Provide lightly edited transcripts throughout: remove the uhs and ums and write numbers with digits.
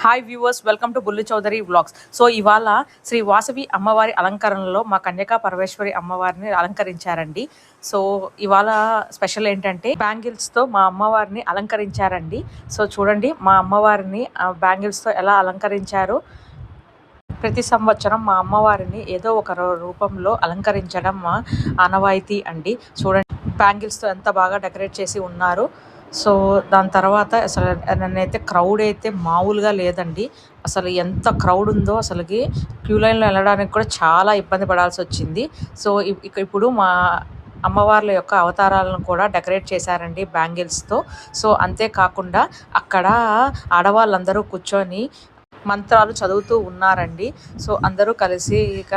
Hi viewers, welcome to బుల్లి Chowdary vlogs. So ఇవాళ శ్రీ వాసవి అమ్మవారి అలంకరణలో మా కన్యకా పరమేశ్వరి అమ్మవారిని అలంకరించారండి. సో ఇవాళ స్పెషల్ ఏంటంటే బ్యాంగిల్స్తో మా అమ్మవారిని అలంకరించారండి. సో చూడండి మా అమ్మవారిని బ్యాంగిల్స్తో ఎలా అలంకరించారో. ప్రతి సంవత్సరం మా అమ్మవారిని ఏదో ఒక రూపంలో అలంకరించడం మా ఆనవాయితీ అండి. చూడండి బ్యాంగిల్స్తో ఎంత బాగా డెకరేట్ చేసి ఉన్నారు. సో దాని తర్వాత అసలు నన్నైతే క్రౌడ్ అయితే మామూలుగా లేదండి. అసలు ఎంత క్రౌడ్ ఉందో, అసలుకి క్యూ లైన్లో వెళ్ళడానికి కూడా చాలా ఇబ్బంది పడాల్సి వచ్చింది. సో ఇప్పుడు మా అమ్మవార్ల యొక్క అవతారాలను కూడా డెకరేట్ చేశారండి బ్యాంగిల్స్తో. సో అంతేకాకుండా అక్కడ ఆడవాళ్ళందరూ కూర్చొని మంత్రాలు చదువుతూ ఉన్నారండి. సో అందరూ కలిసి ఇక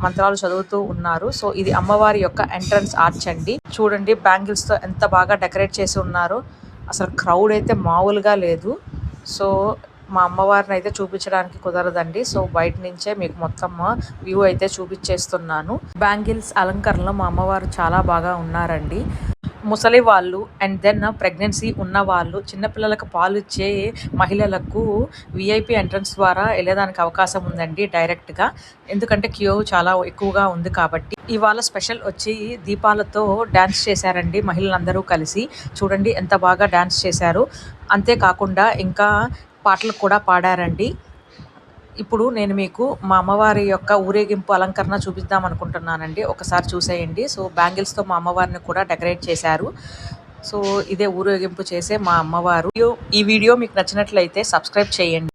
మంత్రాలు చదువుతూ ఉన్నారు. సో ఇది అమ్మవారి యొక్క ఎంట్రన్స్ ఆర్చ్ అండి. చూడండి బ్యాంగిల్స్తో ఎంత బాగా డెకరేట్ చేసి ఉన్నారు. అసలు క్రౌడ్ అయితే మామూలుగా లేదు. సో మా అమ్మవారిని అయితే చూపించడానికి కుదరదండి. సో బయట నుంచే మీకు మొత్తం వ్యూ అయితే చూపించేస్తున్నాను. బ్యాంగిల్స్ అలంకరణలో మా అమ్మవారు చాలా బాగా ఉన్నారండి. ముసలి వాళ్ళు అండ్ దెన్ ప్రెగ్నెన్సీ ఉన్న వాళ్ళు, చిన్నపిల్లలకు పాలు ఇచ్చే మహిళలకు విఐపి ఎంట్రన్స్ ద్వారా వెళ్ళేదానికి అవకాశం ఉందండి డైరెక్ట్గా. ఎందుకంటే క్యూ చాలా ఎక్కువగా ఉంది కాబట్టి. ఇవాళ స్పెషల్ వచ్చి దీపాలతో డ్యాన్స్ చేశారండి మహిళలందరూ కలిసి. చూడండి ఎంత బాగా డ్యాన్స్ చేశారు. అంతేకాకుండా ఇంకా పాటలు కూడా పాడారండి. ఇప్పుడు నేను మీకు మా అమ్మవారి యొక్క ఊరేగింపు అలంకరణ చూపిద్దాం అనుకుంటున్నానండి. ఒకసారి చూసేయండి. సో బ్యాంగిల్స్తో మా అమ్మవారిని కూడా డెకరేట్ చేశారు. సో ఇదే ఊరేగింపు చేసే మా అమ్మవారు. ఈ వీడియో మీకు నచ్చినట్లయితే సబ్స్క్రైబ్ చేయండి.